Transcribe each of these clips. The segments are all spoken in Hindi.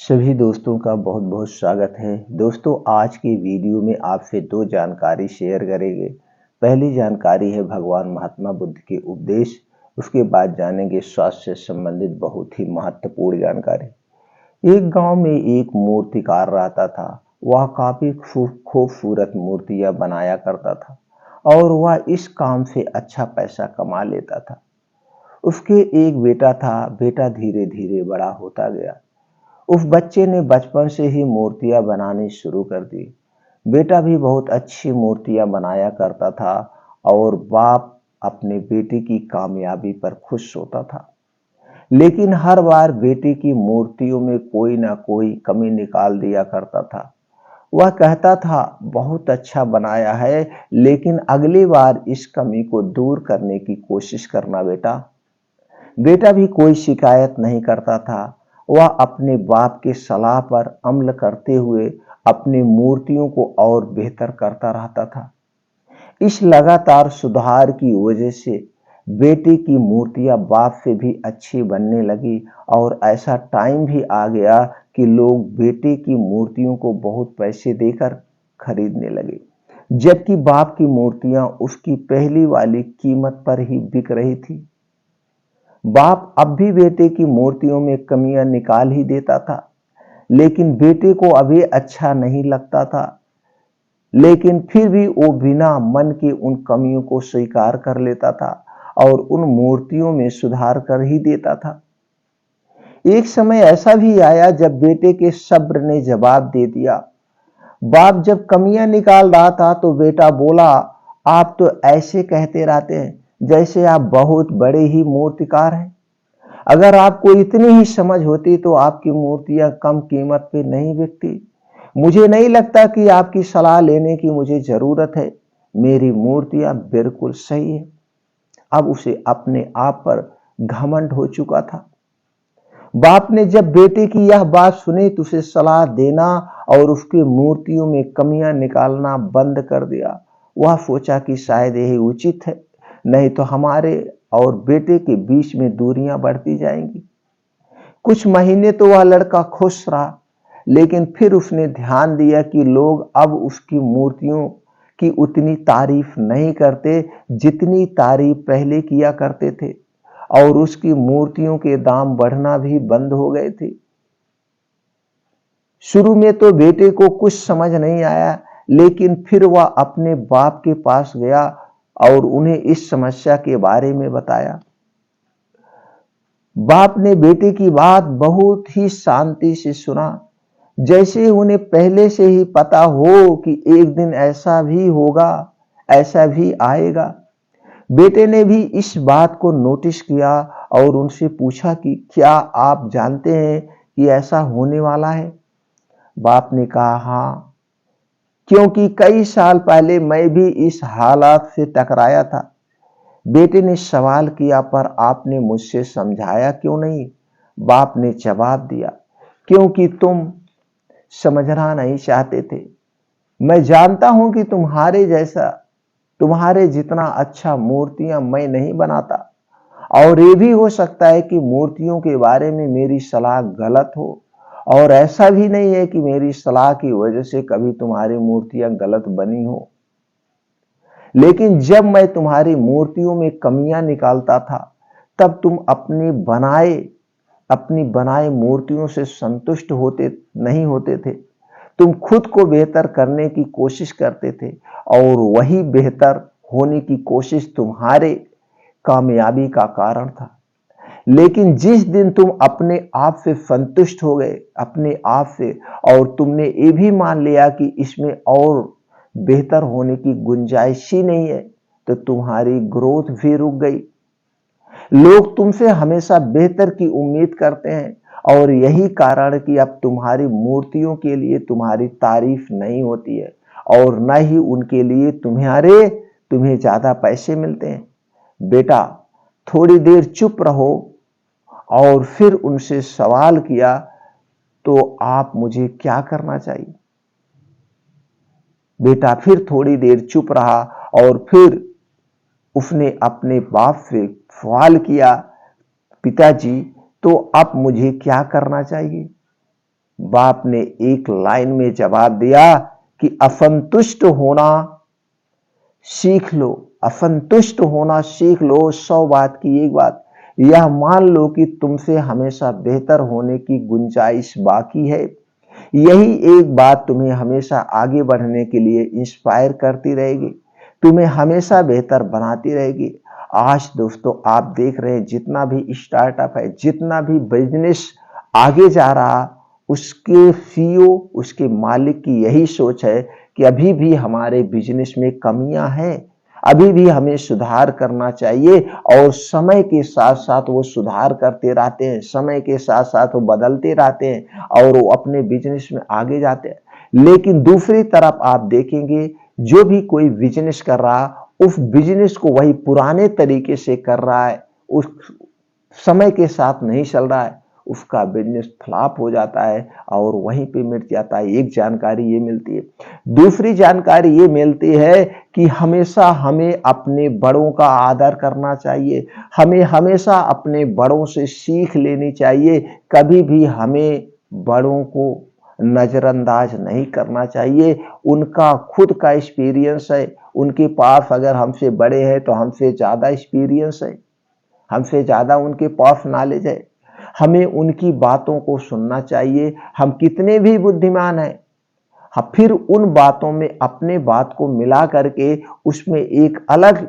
सभी दोस्तों का बहुत बहुत स्वागत है। दोस्तों, आज की वीडियो में आपसे दो जानकारी शेयर करेंगे। पहली जानकारी है भगवान महात्मा बुद्ध के उपदेश। उसके बाद जानेंगे स्वास्थ्य से संबंधित बहुत ही महत्वपूर्ण जानकारी। एक गांव में एक मूर्तिकार रहता था। वह काफी खूबसूरत मूर्तियां बनाया करता था और वह इस काम से अच्छा पैसा कमा लेता था। उसके एक बेटा था। बेटा धीरे धीरे बड़ा होता गया। उस बच्चे ने बचपन से ही मूर्तियां बनानी शुरू कर दी। बेटा भी बहुत अच्छी मूर्तियां बनाया करता था और बाप अपने बेटे की कामयाबी पर खुश होता था। लेकिन हर बार बेटे की मूर्तियों में कोई ना कोई कमी निकाल दिया करता था। वह कहता था, बहुत अच्छा बनाया है, लेकिन अगली बार इस कमी को दूर करने की कोशिश करना बेटा। बेटा भी कोई शिकायत नहीं करता था। वह अपने बाप के सलाह पर अमल करते हुए अपनी मूर्तियों को और बेहतर करता रहता था। इस लगातार सुधार की वजह से बेटे की मूर्तियां बाप से भी अच्छी बनने लगी और ऐसा टाइम भी आ गया कि लोग बेटे की मूर्तियों को बहुत पैसे देकर खरीदने लगे, जबकि बाप की मूर्तियां उसकी पहली वाली कीमत पर ही बिक रही थी। बाप अब भी बेटे की मूर्तियों में कमियां निकाल ही देता था, लेकिन बेटे को अभी अच्छा नहीं लगता था। लेकिन फिर भी वो बिना मन के उन कमियों को स्वीकार कर लेता था और उन मूर्तियों में सुधार कर ही देता था। एक समय ऐसा भी आया जब बेटे के सब्र ने जवाब दे दिया। बाप जब कमियां निकाल रहा था तो बेटा बोला, आप तो ऐसे कहते रहते हैं जैसे आप बहुत बड़े ही मूर्तिकार हैं। अगर आपको इतनी ही समझ होती तो आपकी मूर्तियां कम कीमत पे नहीं बिकती। मुझे नहीं लगता कि आपकी सलाह लेने की मुझे जरूरत है। मेरी मूर्तियां बिल्कुल सही है। अब उसे अपने आप पर घमंड हो चुका था। बाप ने जब बेटे की यह बात सुनी तो उसे सलाह देना और उसकी मूर्तियों में कमियां निकालना बंद कर दिया। वह सोचा कि शायद यही उचित है, नहीं तो हमारे और बेटे के बीच में दूरियां बढ़ती जाएंगी। कुछ महीने तो वह लड़का खुश रहा, लेकिन फिर उसने ध्यान दिया कि लोग अब उसकी मूर्तियों की उतनी तारीफ नहीं करते जितनी तारीफ पहले किया करते थे और उसकी मूर्तियों के दाम बढ़ना भी बंद हो गए थे। शुरू में तो बेटे को कुछ समझ नहीं आया, लेकिन फिर वह अपने बाप के पास गया और उन्हें इस समस्या के बारे में बताया। बाप ने बेटे की बात बहुत ही शांति से सुना, जैसे उन्हें पहले से ही पता हो कि एक दिन ऐसा भी होगा, ऐसा भी आएगा। बेटे ने भी इस बात को नोटिस किया और उनसे पूछा कि क्या आप जानते हैं कि ऐसा होने वाला है? बाप ने कहा, हाँ, क्योंकि कई साल पहले मैं भी इस हालात से टकराया था। बेटे ने सवाल किया, पर आपने मुझसे समझाया क्यों नहीं? बाप ने जवाब दिया, क्योंकि तुम समझना नहीं चाहते थे। मैं जानता हूं कि तुम्हारे जितना अच्छा मूर्तियां मैं नहीं बनाता, और ये भी हो सकता है कि मूर्तियों के बारे में मेरी सलाह गलत हो, और ऐसा भी नहीं है कि मेरी सलाह की वजह से कभी तुम्हारी मूर्तियां गलत बनी हो। लेकिन जब मैं तुम्हारी मूर्तियों में कमियां निकालता था, तब तुम अपनी बनाए मूर्तियों से संतुष्ट नहीं होते थे। तुम खुद को बेहतर करने की कोशिश करते थे और वही बेहतर होने की कोशिश तुम्हारे कामयाबी का कारण था। लेकिन जिस दिन तुम अपने आप से संतुष्ट हो गए, अपने आप से, और तुमने ये भी मान लिया कि इसमें और बेहतर होने की गुंजाइश ही नहीं है, तो तुम्हारी ग्रोथ भी रुक गई। लोग तुमसे हमेशा बेहतर की उम्मीद करते हैं और यही कारण कि अब तुम्हारी मूर्तियों के लिए तुम्हारी तारीफ नहीं होती है और न ही उनके लिए तुम्हें ज्यादा पैसे मिलते हैं। बेटा, थोड़ी देर चुप रहो। और फिर उनसे सवाल किया, तो आप मुझे क्या करना चाहिए? बेटा फिर थोड़ी देर चुप रहा और फिर उसने अपने बाप से सवाल किया, पिताजी, तो अब मुझे क्या करना चाहिए? बाप ने एक लाइन में जवाब दिया कि असंतुष्ट होना सीख लो, असंतुष्ट होना सीख लो। 100 बात की एक बात, यह मान लो कि तुमसे हमेशा बेहतर होने की गुंजाइश बाकी है। यही एक बात तुम्हें हमेशा आगे बढ़ने के लिए इंस्पायर करती रहेगी, तुम्हें हमेशा बेहतर बनाती रहेगी। आज दोस्तों आप देख रहे हैं जितना भी स्टार्टअप है, जितना भी बिजनेस आगे जा रहा, उसके सीईओ, उसके मालिक की यही सोच है कि अभी भी हमारे बिजनेस में कमियां हैं, अभी भी हमें सुधार करना चाहिए। और समय के साथ साथ वो सुधार करते रहते हैं, समय के साथ साथ वो बदलते रहते हैं और वो अपने बिजनेस में आगे जाते हैं। लेकिन दूसरी तरफ आप देखेंगे जो भी कोई बिजनेस कर रहा, उस बिजनेस को वही पुराने तरीके से कर रहा है, उस समय के साथ नहीं चल रहा है, उसका बिजनेस फ्लॉप हो जाता है और वहीं पे मिट जाता है। एक जानकारी ये मिलती है। दूसरी जानकारी ये मिलती है कि हमेशा हमें अपने बड़ों का आदर करना चाहिए, हमें हमेशा अपने बड़ों से सीख लेनी चाहिए। कभी भी हमें बड़ों को नजरअंदाज नहीं करना चाहिए। उनका खुद का एक्सपीरियंस है, उनके पास अगर हमसे बड़े हैं तो हमसे ज्यादा एक्सपीरियंस है, हमसे ज्यादा उनके पास नॉलेज है, हमें उनकी बातों को सुनना चाहिए। हम कितने भी बुद्धिमान हैं, हम फिर उन बातों में अपने बात को मिला करके उसमें एक अलग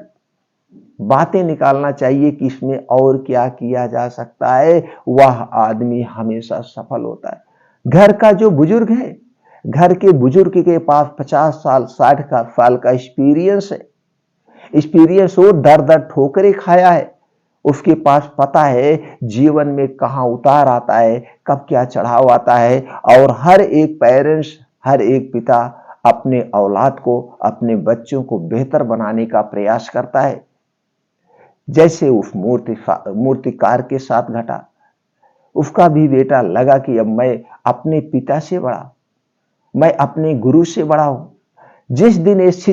बातें निकालना चाहिए कि इसमें और क्या किया जा सकता है। वह आदमी हमेशा सफल होता है। घर का जो बुजुर्ग है, घर के बुजुर्ग के पास 50 साल 60 साल का एक्सपीरियंस है, एक्सपीरियंस हो, दर दर ठोकरें खाया है, उसके पास पता है जीवन में कहां उतार आता है, कब क्या चढ़ाव आता है। और हर एक पेरेंट्स, हर एक पिता अपने औलाद को, अपने बच्चों को बेहतर बनाने का प्रयास करता है। जैसे उस मूर्तिकार के साथ घटा, उसका भी बेटा लगा कि अब मैं अपने पिता से बड़ा, मैं अपने गुरु से बड़ा हूं। जिस दिन इस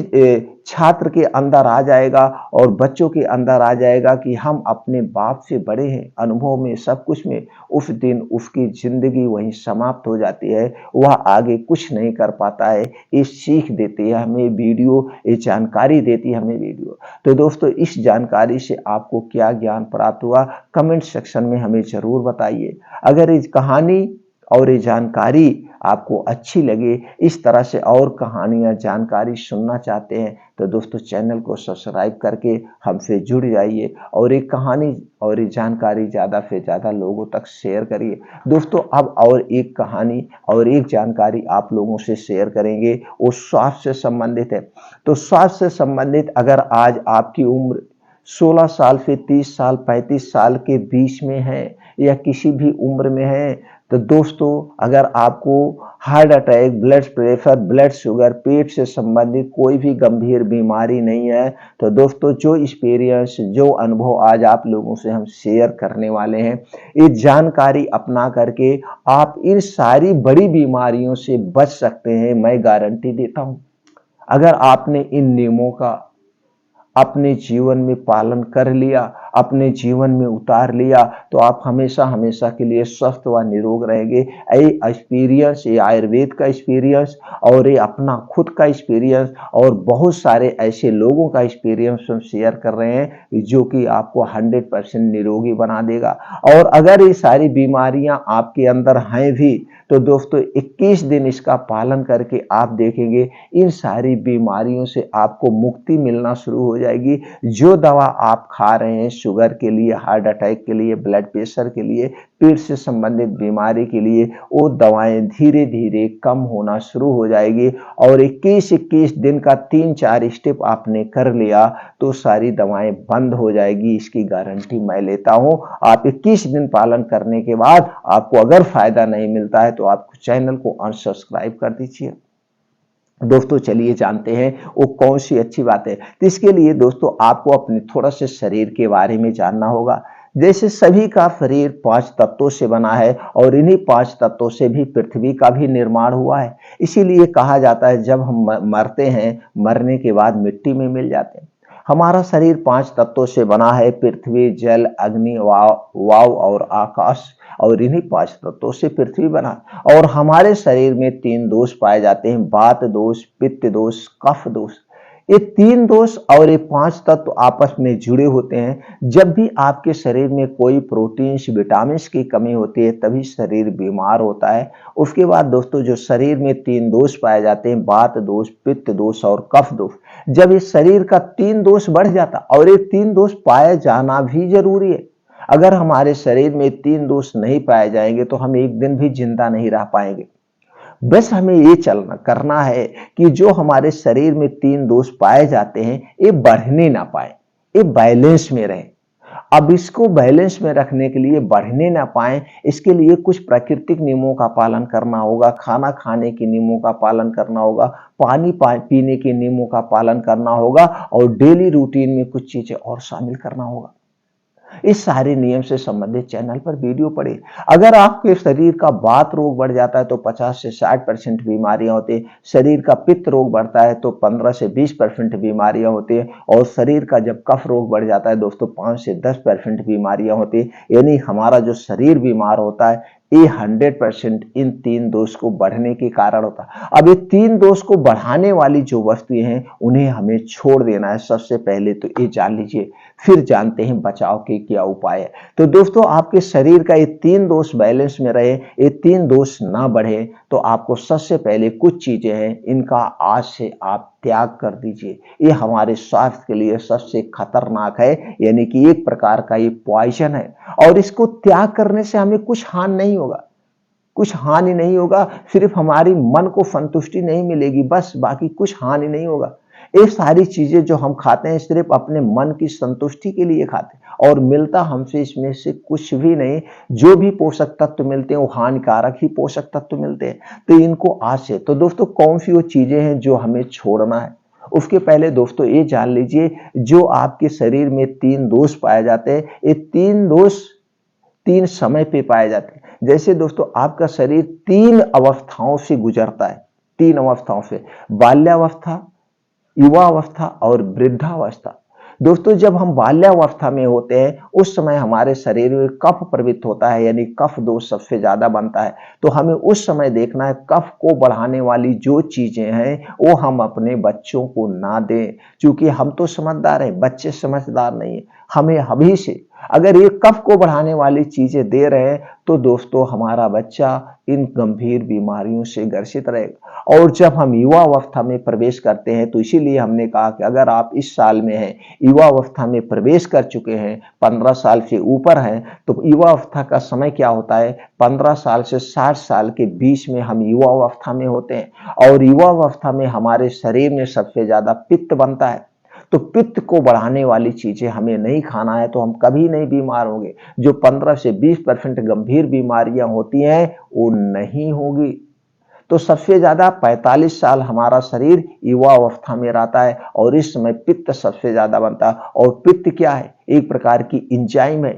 छात्र के अंदर आ जाएगा और बच्चों के अंदर आ जाएगा कि हम अपने बाप से बड़े हैं, अनुभव में, सब कुछ में, उस दिन उसकी जिंदगी वहीं समाप्त हो जाती है, वह आगे कुछ नहीं कर पाता है। ये सीख देती है हमें वीडियो, ये जानकारी देती है हमें वीडियो। तो दोस्तों इस जानकारी से आपको क्या ज्ञान प्राप्त हुआ, कमेंट सेक्शन में हमें जरूर बताइए। अगर इस कहानी और ये जानकारी आपको अच्छी लगे, इस तरह से और कहानियां, जानकारी सुनना चाहते हैं, तो दोस्तों चैनल को सब्सक्राइब करके हमसे जुड़ जाइए और एक कहानी और एक जानकारी ज़्यादा से ज़्यादा लोगों तक शेयर करिए। दोस्तों अब और एक कहानी और एक जानकारी आप लोगों से शेयर करेंगे, वो स्वास्थ्य से संबंधित है। तो स्वास्थ्य से संबंधित अगर आज आपकी उम्र 16 साल से 30 साल 35 साल के बीच में है या किसी भी उम्र में है, तो दोस्तों अगर आपको heart attack, blood pressure, blood sugar, पेट से संबंधित कोई भी गंभीर बीमारी नहीं है, तो दोस्तों जो एक्सपीरियंस, जो अनुभव आज आप लोगों से हम शेयर करने वाले हैं, ये जानकारी अपना करके आप इन सारी बड़ी बीमारियों से बच सकते हैं, मैं गारंटी देता हूं। अगर आपने इन नियमों का अपने जीवन में पालन कर लिया, अपने जीवन में उतार लिया, तो आप हमेशा हमेशा के लिए स्वस्थ व निरोग रहेंगे। ये एक्सपीरियंस, ये आयुर्वेद का एक्सपीरियंस और ये अपना खुद का एक्सपीरियंस और बहुत सारे ऐसे लोगों का एक्सपीरियंस हम शेयर कर रहे हैं जो कि आपको 100% निरोगी बना देगा। और अगर ये सारी बीमारियां आपके अंदर हैं भी, तो दोस्तों 21 दिन इसका पालन करके आप देखेंगे इन सारी बीमारियों से आपको मुक्ति मिलना शुरू हो जाएगी। जो दवा आप खा रहे हैं शुगर के लिए, हार्ट अटैक के लिए, ब्लड प्रेशर के लिए, पेट से संबंधित बीमारी के लिए, वो दवाएं धीरे धीरे कम होना शुरू हो जाएगी। और 21 दिन का 3-4 स्टेप आपने कर लिया तो सारी दवाएं बंद हो जाएगी, इसकी गारंटी मैं लेता हूं। आप 21 दिन पालन करने के बाद आपको अगर फायदा नहीं मिलता है तो आप चैनल को अनसब्सक्राइब कर दीजिए। दोस्तों चलिए जानते हैं वो कौन सी अच्छी बात है। तो इसके लिए दोस्तों आपको अपने थोड़ा से शरीर के बारे में जानना होगा। जैसे सभी का शरीर 5 तत्वों से बना है और इन्हीं 5 तत्वों से भी पृथ्वी का भी निर्माण हुआ है। इसीलिए कहा जाता है जब हम मरते हैं, मरने के बाद मिट्टी में मिल जाते हैं। हमारा शरीर 5 तत्वों से बना है, पृथ्वी, जल, अग्नि, वायु और आकाश, और इन्हीं 5 तत्वों से पृथ्वी बना है। और हमारे शरीर में 3 दोष पाए जाते हैं, वात दोष, पित्त दोष, कफ दोष। ये 3 दोष और ये 5 तत्व आपस में जुड़े होते हैं। जब भी आपके शरीर में कोई प्रोटीन्स, विटामिन्स की कमी होती है तभी शरीर बीमार होता है। उसके बाद दोस्तों जो शरीर में 3 दोष पाए जाते हैं, वात दोष, पित्त दोष और कफ दोष, जब इस शरीर का 3 दोष बढ़ जाता, और ये 3 दोष पाया जाना भी जरूरी है। अगर हमारे शरीर में 3 दोष नहीं पाए जाएंगे तो हम एक दिन भी जिंदा नहीं रह पाएंगे। बस हमें ये चलना करना है कि जो हमारे शरीर में 3 दोष पाए जाते हैं ये बढ़ने ना पाए, ये बैलेंस में रहे। अब इसको बैलेंस में रखने के लिए, बढ़ने ना पाए, इसके लिए कुछ प्राकृतिक नियमों का पालन करना होगा, खाना खाने के नियमों का पालन करना होगा, पानी पीने के नियमों का पालन करना होगा, और डेली रूटीन में कुछ चीजें और शामिल करना होगा। इस सारे नियम से संबंधित चैनल पर वीडियो पड़े। अगर आपके शरीर का वात रोग बढ़ जाता है तो 50 से 60% बीमारियां होती है, शरीर का पित्त रोग बढ़ता है तो 15 से 20% बीमारियां होती है, और शरीर का जब कफ रोग बढ़ जाता है दोस्तों 5 से 10% बीमारियां होती है। यानी हमारा जो शरीर बीमार होता है ये 100% इन 3 दोष को बढ़ने के कारण होता है। अब ये 3 दोष को बढ़ाने वाली जो वस्तुएं हैं उन्हें हमें छोड़ देना है। सबसे पहले तो ये जान लीजिए, फिर जानते हैं बचाव के क्या उपाय है। तो दोस्तों आपके शरीर का ये 3 दोष बैलेंस में रहे, ये 3 दोष ना बढ़े, तो आपको सबसे पहले कुछ चीजें हैं इनका आज से आप त्याग कर दीजिए। ये हमारे स्वास्थ्य के लिए सबसे खतरनाक है, यानी कि एक प्रकार का ये पॉइजन है, और इसको त्याग करने से हमें कुछ हानि नहीं होगा, कुछ हानि नहीं होगा। सिर्फ हमारी मन को संतुष्टि नहीं मिलेगी बस, बाकी कुछ हानि नहीं होगा। ये सारी चीजें जो हम खाते हैं सिर्फ अपने मन की संतुष्टि के लिए खाते हैं, और मिलता हमसे इसमें से कुछ भी नहीं। जो भी पोषक तत्व मिलते हैं वो हानिकारक ही पोषक तत्व मिलते हैं। तो इनको आज से, तो दोस्तों कौन सी वो चीजें हैं जो हमें छोड़ना है, उसके पहले दोस्तों ये जान लीजिए, जो आपके शरीर में 3 दोष पाए जाते हैं, ये 3 दोष 3 समय पे पाए जाते हैं। जैसे दोस्तों आपका शरीर 3 अवस्थाओं से गुजरता है, 3 अवस्थाओं से, बाल्यावस्था, युवावस्था और वृद्धावस्था। दोस्तों जब हम बाल्यावस्था में होते हैं उस समय हमारे शरीर में कफ प्रवृत्त होता है, यानी कफ दोष सबसे ज्यादा बनता है। तो हमें उस समय देखना है कफ को बढ़ाने वाली जो चीजें हैं वो हम अपने बच्चों को ना दें, क्योंकि हम तो समझदार हैं, बच्चे समझदार नहीं है। हमें अभी से अगर ये कफ को बढ़ाने वाली चीजें दे रहे हैं तो दोस्तों हमारा बच्चा इन गंभीर बीमारियों से ग्रसित रहेगा। और जब हम युवा अवस्था में प्रवेश करते हैं तो इसीलिए हमने कहा कि अगर आप इस साल में हैं, युवा अवस्था में प्रवेश कर चुके हैं, 15 साल से ऊपर हैं, तो युवा अवस्था का समय क्या होता है, 15 साल से 60 साल के बीच में हम युवा अवस्था में होते हैं। और युवा अवस्था में हमारे शरीर में सबसे ज्यादा पित्त बनता है, तो पित्त को बढ़ाने वाली चीजें हमें नहीं खाना है, तो हम कभी नहीं बीमार होंगे। जो 15 से 20% गंभीर बीमारियां होती हैं वो नहीं होगी। तो सबसे ज्यादा 45 साल हमारा शरीर युवा अवस्था में रहता है, और इस समय पित्त सबसे ज्यादा बनता है। और पित्त क्या है, एक प्रकार की एंजाइम है,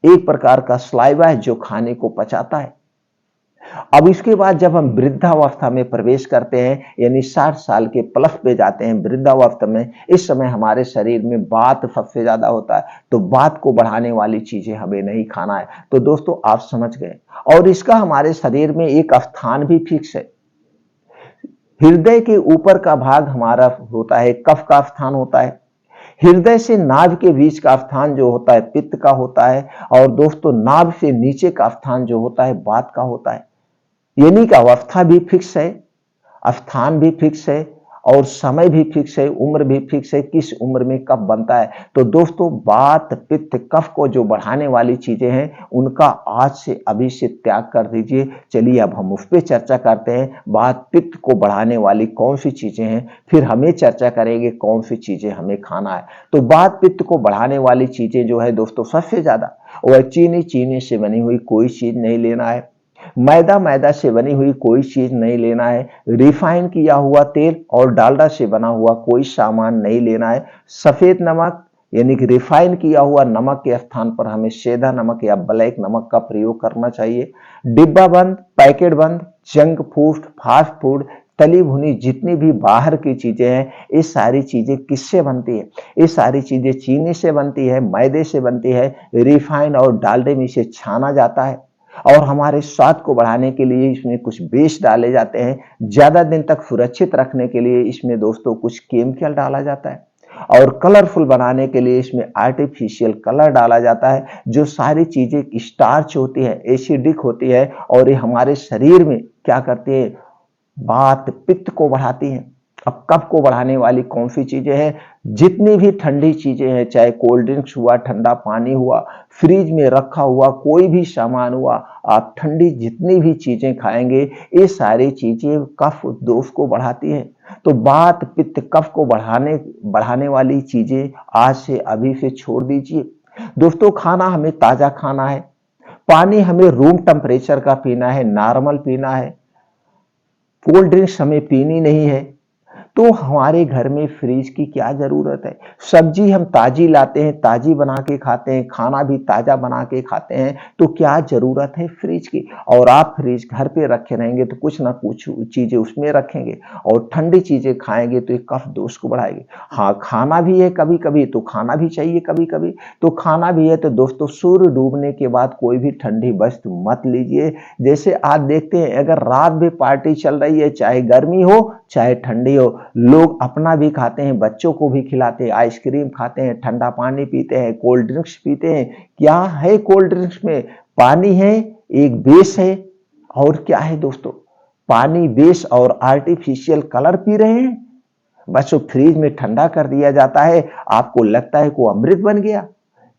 एक प्रकार का स्लाइवा है जो खाने को पचाता है। अब इसके बाद जब हम वृद्धावस्था में प्रवेश करते हैं, यानी 60 साल के प्लस पे जाते हैं वृद्धावस्था में, इस समय हमारे शरीर में वात सबसे ज्यादा होता है, तो वात को बढ़ाने वाली चीजें हमें नहीं खाना है। तो दोस्तों आप समझ गए। और इसका हमारे शरीर में एक स्थान भी फिक्स है, हृदय के ऊपर का भाग हमारा होता है कफ का स्थान होता है, हृदय से नाभ के बीच का स्थान जो होता है पित्त का होता है, और दोस्तों नाभ से नीचे का स्थान जो होता है वात का होता है। यानी कि अवस्था भी फिक्स है, स्थान भी फिक्स है, और समय भी फिक्स है, उम्र भी फिक्स है, किस उम्र में कब बनता है। तो दोस्तों वात पित्त कफ को जो बढ़ाने वाली चीजें हैं उनका आज से अभी से त्याग कर दीजिए। चलिए अब हम उस पर चर्चा करते हैं, वात पित्त को बढ़ाने वाली कौन सी चीजें हैं, फिर हमें चर्चा करेंगे कौन सी चीजें हमें खाना है। तो वात पित्त को बढ़ाने वाली चीजें जो है दोस्तों सबसे ज्यादा वह चीनी से बनी हुई कोई चीज नहीं लेना है, मैदा से बनी हुई कोई चीज नहीं लेना है, रिफाइन किया हुआ तेल और डालडा से बना हुआ कोई सामान नहीं लेना है, सफेद नमक यानी कि रिफाइन किया हुआ नमक के स्थान पर हमें सेंधा नमक या ब्लैक नमक का प्रयोग करना चाहिए। डिब्बा बंद, पैकेट बंद, जंक फूड, फास्ट फूड, तली भुनी जितनी भी बाहर की चीजें हैं, ये सारी चीजें किससे बनती है? ये सारी चीजें चीनी से बनती है, मैदे से बनती है, रिफाइन और डालडे में इसे छाना जाता है और हमारे स्वाद को बढ़ाने के लिए इसमें कुछ बेस डाले जाते हैं। ज्यादा दिन तक सुरक्षित रखने के लिए इसमें दोस्तों कुछ केमिकल डाला जाता है और कलरफुल बनाने के लिए इसमें आर्टिफिशियल कलर डाला जाता है। जो सारी चीजें स्टार्च होती है, एसिडिक होती है और ये हमारे शरीर में क्या करती है? वात पित्त को बढ़ाती हैं। अब कफ को बढ़ाने वाली कौन सी चीजें हैं? जितनी भी ठंडी चीजें हैं, चाहे कोल्ड ड्रिंक्स हुआ, ठंडा पानी हुआ, फ्रिज में रखा हुआ कोई भी सामान हुआ, आप ठंडी जितनी भी चीजें खाएंगे, ये सारी चीजें कफ दोष को बढ़ाती हैं। तो वात पित्त कफ को बढ़ाने वाली चीजें आज से अभी से छोड़ दीजिए। दोस्तों, खाना हमें ताजा खाना है, पानी हमें रूम टेम्परेचर का पीना है, नॉर्मल पीना है, कोल्ड ड्रिंक्स हमें पीनी नहीं है। तो हमारे घर में फ्रिज की क्या जरूरत है? सब्जी हम ताजी लाते हैं, ताजी बना के खाते हैं, खाना भी ताजा बना के खाते हैं, तो क्या जरूरत है फ्रिज की? और आप फ्रिज घर पे रखे रहेंगे तो कुछ ना कुछ चीजें उसमें रखेंगे और ठंडी चीजें खाएंगे तो ये कफ दोष को बढ़ाएगी। हाँ, खाना भी है कभी कभी तो खाना भी चाहिए, कभी कभी तो खाना भी है। तो दोस्तों, सूर्य डूबने के बाद कोई भी ठंडी वस्तु मत लीजिए। जैसे आज देखते हैं, अगर रात में पार्टी चल रही है, चाहे गर्मी हो चाहे ठंडी हो, लोग अपना भी खाते हैं, बच्चों को भी खिलाते हैं, आइसक्रीम खाते हैं, ठंडा पानी पीते हैं, कोल्ड ड्रिंक्स पीते हैं। क्या है कोल्ड ड्रिंक्स में? पानी है, एक बेस है, और क्या है दोस्तों? पानी, बेस और आर्टिफिशियल कलर पी रहे हैं। बस वो फ्रिज में ठंडा कर दिया जाता है, आपको लगता है कि अमृत बन गया।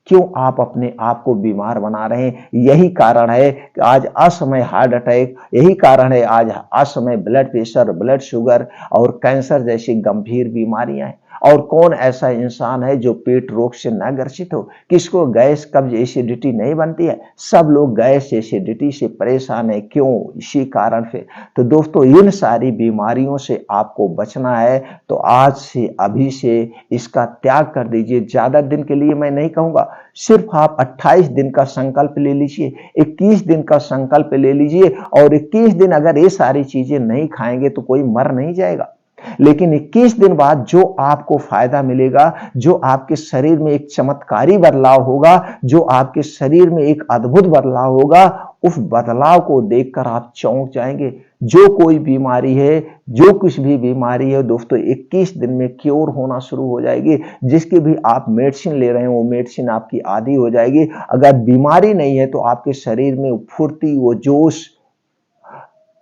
क्यों आप अपने आप को बीमार बना रहे हैं? यही कारण है कि आज असमय हार्ट अटैक, यही कारण है आज असमय ब्लड प्रेशर, ब्लड शुगर और कैंसर जैसी गंभीर बीमारियां हैं। और कौन ऐसा इंसान है जो पेट रोग से न ग्रसित हो? किसको गैस कब्ज एसिडिटी नहीं बनती है? सब लोग गैस एसिडिटी से परेशान है। क्यों? इसी कारण से। तो दोस्तों, इन सारी बीमारियों से आपको बचना है तो आज से अभी से इसका त्याग कर दीजिए। ज्यादा दिन के लिए मैं नहीं कहूंगा, सिर्फ आप 28 दिन का संकल्प ले लीजिए, 21 दिन का संकल्प ले लीजिए और 21 दिन अगर ये सारी चीजें नहीं खाएंगे तो कोई मर नहीं जाएगा। लेकिन 21 दिन बाद जो आपको फायदा मिलेगा, जो आपके शरीर में एक चमत्कारी बदलाव होगा, जो आपके शरीर में एक अद्भुत बदलाव होगा, उस बदलाव को देखकर आप चौंक जाएंगे। जो कोई बीमारी है, जो कुछ भी बीमारी है दोस्तों, 21 दिन में क्योर होना शुरू हो जाएगी। जिसकी भी आप मेडिसिन ले रहे हैं वो मेडिसिन आपकी आदी हो जाएगी। अगर बीमारी नहीं है तो आपके शरीर में फुर्ती, वो जोश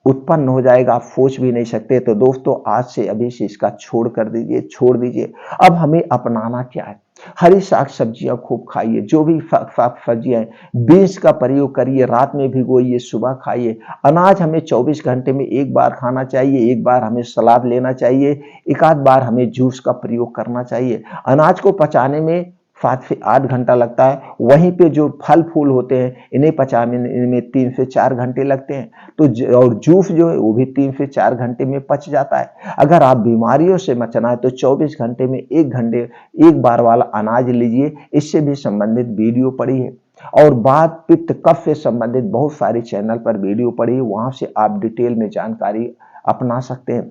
उत्पन्न हो जाएगा, आप सोच भी नहीं सकते। तो दोस्तों, आज से अभी से इसका छोड़ दीजिए। अब हमें अपनाना क्या है? हरी साग सब्जियां खूब खाइए, जो भी साग सब्जियां हैं, बीज का प्रयोग करिए, रात में भिगोइए, सुबह खाइए। अनाज हमें 24 घंटे में एक बार खाना चाहिए, एक बार हमें सलाद लेना चाहिए, एक आध बार हमें जूस का प्रयोग करना चाहिए। अनाज को पचाने में 7 से 8 घंटा लगता है, वहीं पे जो फल फूल होते हैं इन्हें पचाने में 3 से 4 घंटे लगते हैं। तो और जूस जो है वो भी 3 से 4 घंटे में पच जाता है। अगर आप बीमारियों से बचना है तो 24 घंटे में एक बार वाला अनाज लीजिए। इससे भी संबंधित वीडियो पड़ी है और वात पित्त कफ से संबंधित बहुत सारी चैनल पर वीडियो पड़ी है, वहां से आप डिटेल में जानकारी अपना सकते हैं।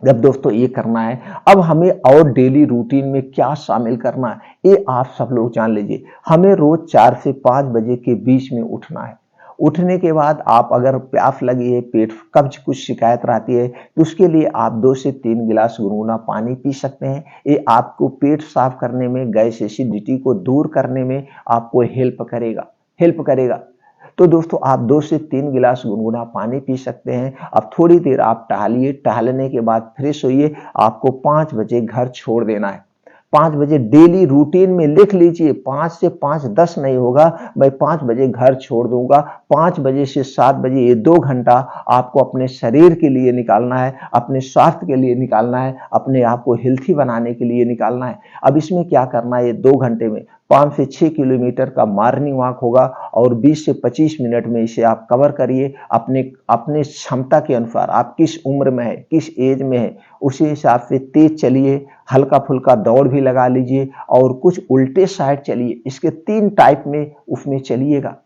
जब दोस्तों ये करना है, अब हमें और डेली रूटीन में क्या शामिल करना है ये आप सब लोग जान लीजिए। हमें रोज 4 से 5 बजे के बीच में उठना है। उठने के बाद आप अगर प्यास लगी है, पेट कब्ज कुछ शिकायत रहती है तो उसके लिए आप 2 से 3 गिलास गुनगुना पानी पी सकते हैं। ये आपको पेट साफ करने में, गैस एसिडिटी को दूर करने में आपको हेल्प करेगा। तो दोस्तों, आप 2 से 3 गिलास गुनगुना पानी पी सकते हैं। अब थोड़ी देर आप टहलिए, टहलने के बाद फ्रेश होइए। आपको 5 बजे घर छोड़ देना है। 5 बजे डेली रूटीन में लिख लीजिए, 5 से 5:10 नहीं होगा, मैं 5 बजे घर छोड़ दूंगा। 5 बजे से 7 बजे ये 2 घंटा आपको अपने शरीर के लिए निकालना है, अपने स्वास्थ्य के लिए निकालना है, अपने आप को हेल्थी बनाने के लिए निकालना है। अब इसमें क्या करना है? ये 2 घंटे में 5 से 6 किलोमीटर का मॉर्निंग वॉक होगा और 20 से 25 मिनट में इसे आप कवर करिए। अपने क्षमता के अनुसार आप किस उम्र में है, किस एज में है, उसी हिसाब से तेज चलिए, हल्का फुल्का दौड़ भी लगा लीजिए और कुछ उल्टे साइड चलिए। इसके 3 टाइप में उसमें चलिएगा।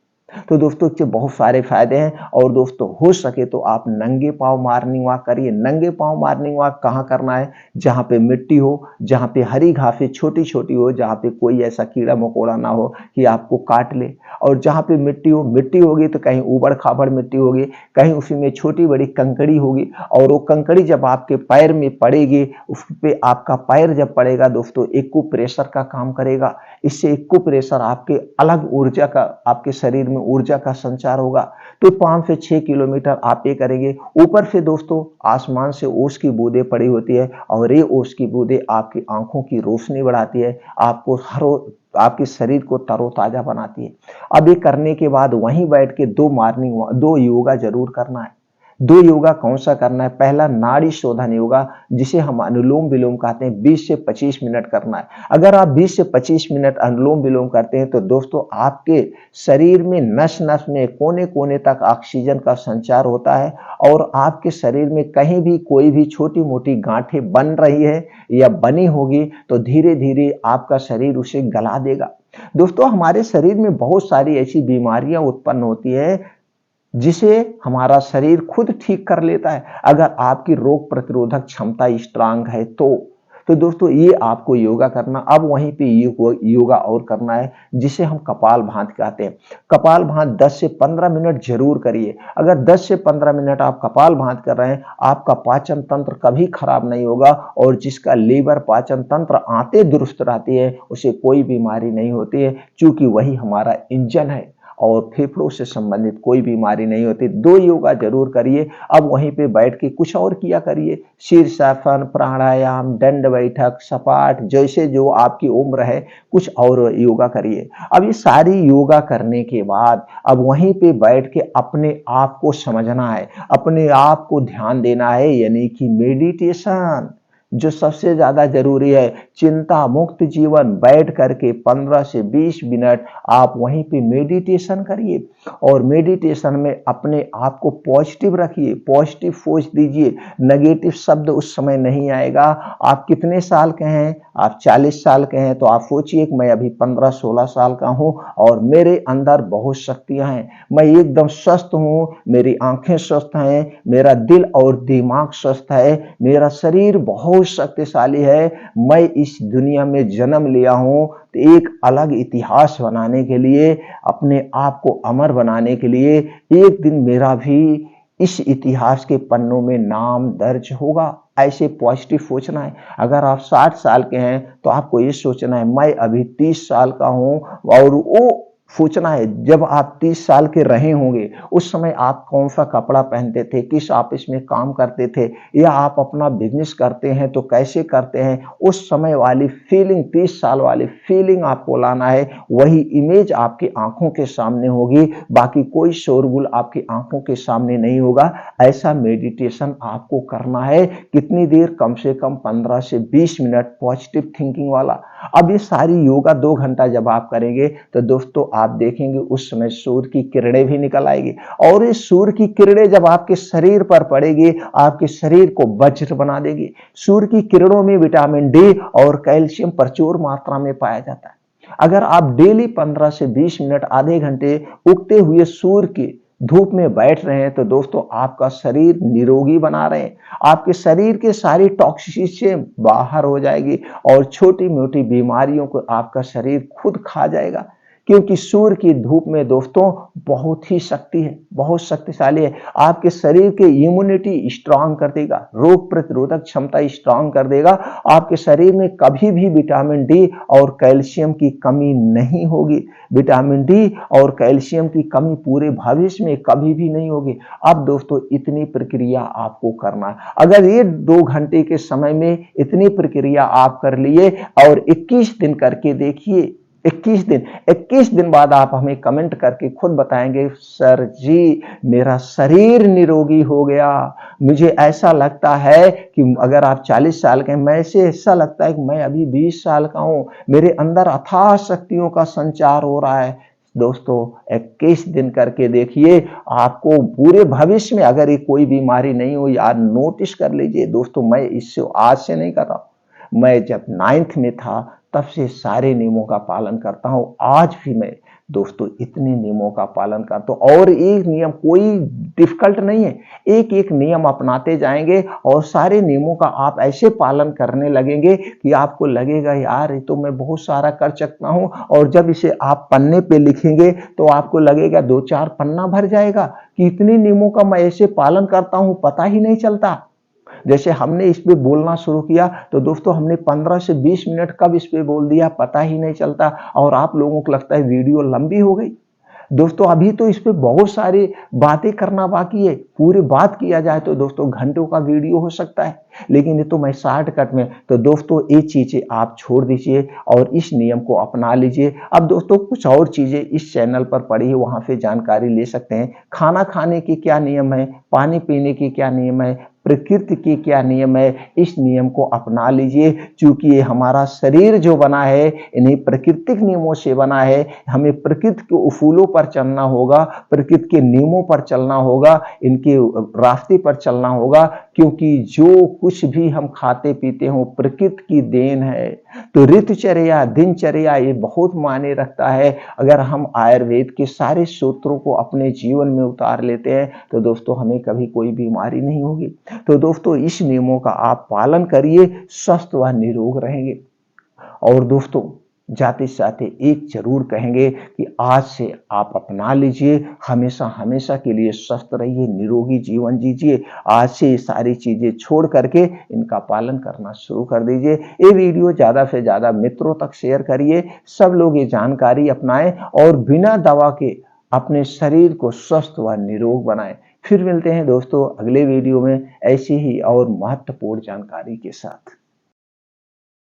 तो दोस्तों इसके बहुत सारे फायदे हैं। और दोस्तों हो सके तो आप नंगे पाँव मॉर्निंग वॉक करिए। नंगे पाँव मॉर्निंग वॉक कहाँ करना है? जहाँ पे मिट्टी हो, जहाँ पे हरी घासें छोटी छोटी हो, जहाँ पे कोई ऐसा कीड़ा मकोड़ा ना हो कि आपको काट ले। और जहाँ पे मिट्टी हो, मिट्टी होगी तो कहीं ऊबड़ खाबड़ मिट्टी होगी, कहीं उसी में छोटी बड़ी कंकड़ी होगी, और वो कंकड़ी जब आपके पैर में पड़ेगी, उस पे आपका पैर जब पड़ेगा दोस्तों एक्यूप्रेशर का काम करेगा। इससे एक्यूप्रेशर आपके अलग ऊर्जा का, आपके शरीर में ऊर्जा का संचार होगा। तो 5 से 6 किलोमीटर आप ये करेंगे। ऊपर से दोस्तों आसमान से ओस की बूंदें पड़ी होती है, और ये ओस की बूंदें आपकी आंखों की रोशनी बढ़ाती है, आपको आपके शरीर को तरोताजा बनाती है। अब ये करने के बाद वहीं बैठ के दो योगा जरूर करना है। दो योगा कौन सा करना है? पहला नाड़ी शोधन योगा, जिसे हम अनुलोम विलोम कहते हैं, 20 से 25 मिनट करना है। अगर आप 20 से 25 मिनट अनुलोम विलोम करते हैं तो दोस्तों आपके शरीर में नस नस में कोने कोने तक ऑक्सीजन का संचार होता है, और आपके शरीर में कहीं भी कोई भी छोटी मोटी गांठें बन रही है या बनी होगी तो धीरे धीरे आपका शरीर उसे गला देगा। दोस्तों हमारे शरीर में बहुत सारी ऐसी बीमारियां उत्पन्न होती है जिसे हमारा शरीर खुद ठीक कर लेता है, अगर आपकी रोग प्रतिरोधक क्षमता स्ट्रांग है तो दोस्तों ये आपको योगा करना। अब वहीं पे योगा और करना है जिसे हम कपाल भांति कहते हैं। कपाल भांति 10 से 15 मिनट जरूर करिए। अगर 10 से 15 मिनट आप कपाल भांति कर रहे हैं, आपका पाचन तंत्र कभी खराब नहीं होगा, और जिसका लीवर पाचन तंत्र आते दुरुस्त रहती है उसे कोई बीमारी नहीं होती है, क्योंकि वही हमारा इंजन है और फेफड़ों से संबंधित कोई बीमारी नहीं होती। दो योगा जरूर करिए। अब वहीं पे बैठ के कुछ और किया करिए, शीर्षासन, प्राणायाम, दंड बैठक, सपाट, जैसे जो आपकी उम्र है कुछ और योगा करिए। अब ये सारी योगा करने के बाद अब वहीं पे बैठ के अपने आप को समझना है, अपने आप को ध्यान देना है, यानी कि मेडिटेशन जो सबसे ज्यादा जरूरी है। चिंता मुक्त जीवन, बैठ करके 15 से 20 मिनट आप वहीं पे मेडिटेशन करिए, और मेडिटेशन में अपने आप को पॉजिटिव रखिए, पॉजिटिव सोच दीजिए, नेगेटिव शब्द उस समय नहीं आएगा। आप कितने साल के हैं? आप 40 साल के हैं तो आप सोचिए कि मैं अभी 15-16 साल का हूं और मेरे अंदर बहुत शक्तियां हैं, मैं एकदम स्वस्थ हूं, मेरी आंखें स्वस्थ हैं, मेरा दिल और दिमाग स्वस्थ है, मेरा शरीर बहुत शक्तिशाली है, मैं इस दुनिया में जन्म लिया हूं तो एक अलग इतिहास बनाने के लिए, अपने आप को अमर बनाने के लिए, एक दिन मेरा भी इस इतिहास के पन्नों में नाम दर्ज होगा। ऐसे पॉजिटिव सोचना है। अगर आप 60 साल के हैं तो आपको ये सोचना है मैं अभी 30 साल का हूं, और वो सोचना है जब आप 30 साल के रहे होंगे उस समय आप कौन सा कपड़ा पहनते थे, किस ऑफिस में काम करते थे, या आप अपना बिजनेस करते हैं तो कैसे करते हैं, उस समय वाली फीलिंग, 30 साल वाली फीलिंग आपको लाना है। वही इमेज आपकी आंखों के सामने होगी, बाकी कोई शोरगुल आपकी आंखों के सामने नहीं होगा। ऐसा मेडिटेशन आपको करना है। कितनी देर? कम से कम 15 से 20 मिनट पॉजिटिव थिंकिंग वाला। अब ये सारी योगा 2 घंटा जब आप करेंगे तो दोस्तों आप देखेंगे उस समय सूर्य की किरणें भी निकल आएगी, और ये सूर्य की किरणें जब आपके शरीर पर पड़ेगी आपके शरीर को वज्र बना देगी। सूर्य की किरणों में विटामिन डी और कैल्शियम प्रचुर मात्रा में पाया जाता है। अगर आप डेली 15 से 20 मिनट, आधे घंटे उगते हुए सूर्य की धूप में बैठ रहे हैं तो दोस्तों आपका शरीर निरोगी बना रहे हैं, आपके शरीर के सारी टॉक्सिसिटी बाहर हो जाएगी, और छोटी मोटी बीमारियों को आपका शरीर खुद खा जाएगा। क्योंकि सूर्य की धूप में दोस्तों बहुत ही शक्ति है, बहुत शक्तिशाली है, आपके शरीर के इम्यूनिटी स्ट्रांग कर देगा, रोग प्रतिरोधक क्षमता स्ट्रांग कर देगा, आपके शरीर में कभी भी विटामिन डी और कैल्शियम की कमी नहीं होगी। विटामिन डी और कैल्शियम की कमी पूरे भविष्य में कभी भी नहीं होगी। अब दोस्तों इतनी प्रक्रिया आपको करना है। अगर ये 2 घंटे के समय में इतनी प्रक्रिया आप कर लिए और 21 दिन करके देखिए, 21 दिन बाद आप हमें कमेंट करके खुद बताएंगे सर जी मेरा शरीर निरोगी हो गया। मुझे ऐसा लगता है कि अगर आप 40 साल के हैं, मैं से ऐसा लगता है कि मैं अभी 20 साल का हूं, मेरे अंदर अथाह शक्तियों का संचार हो रहा है। दोस्तों 21 दिन करके देखिए, आपको पूरे भविष्य में अगर ये कोई बीमारी नहीं हो, यार नोटिस कर लीजिए दोस्तों, मैं इससे आज से नहीं कर रहा, मैं जब 9th में था तब से सारे नियमों का पालन करता हूं। आज भी मैं दोस्तों इतने नियमों का पालन कर, तो और एक नियम कोई डिफिकल्ट नहीं है, एक एक नियम अपनाते जाएंगे और सारे नियमों का आप ऐसे पालन करने लगेंगे कि आपको लगेगा यार ये तो मैं बहुत सारा कर सकता हूं, और जब इसे आप पन्ने पे लिखेंगे तो आपको लगेगा 2-4 पन्ना भर जाएगा कि इतने नियमों का मैं ऐसे पालन करता हूं, पता ही नहीं चलता। जैसे हमने इस पे बोलना शुरू किया तो दोस्तों हमने 15 से 20 मिनट कब इस पे बोल दिया पता ही नहीं चलता, और आप लोगों को लगता है वीडियो लंबी हो गई। दोस्तों अभी तो इस पे बहुत सारी बातें करना बाकी है, पूरी बात किया जाए तो दोस्तों घंटों का वीडियो हो सकता है, लेकिन ये तो मैं शॉर्टकट में, तो दोस्तों ये चीजें आप छोड़ दीजिए और इस नियम को अपना लीजिए। अब दोस्तों कुछ और चीजें इस चैनल पर पड़ी है, वहां से जानकारी ले सकते हैं। खाना खाने के क्या नियम है, पानी पीने के क्या नियम है, प्रकृति के क्या नियम है, इस नियम को अपना लीजिए, क्योंकि ये हमारा शरीर जो बना है इन्हीं प्राकृतिक नियमों से बना है। हमें प्रकृति के उसूलों पर चलना होगा, प्रकृति के नियमों पर चलना होगा, इनके रास्ते पर चलना होगा, क्योंकि जो कुछ भी हम खाते पीते हो प्रकृति की देन है। तो ऋतुचर्या, दिनचर्या ये बहुत मायने रखता है। अगर हम आयुर्वेद के सारे सूत्रों को अपने जीवन में उतार लेते हैं तो दोस्तों हमें कभी कोई बीमारी नहीं होगी। तो दोस्तों इस नियमों का आप पालन करिए, स्वस्थ व निरोग रहेंगे। और दोस्तों जाते जाते एक जरूर कहेंगे कि आज से आप अपना लीजिए, हमेशा हमेशा के लिए स्वस्थ रहिए, निरोगी जीवन जीजिए। आज से ये सारी चीजें छोड़ करके इनका पालन करना शुरू कर दीजिए। ये वीडियो ज्यादा से ज्यादा मित्रों तक शेयर करिए, सब लोग ये जानकारी अपनाएं और बिना दवा के अपने शरीर को स्वस्थ व निरोग बनाएं। फिर मिलते हैं दोस्तों अगले वीडियो में ऐसी ही और महत्वपूर्ण जानकारी के साथ।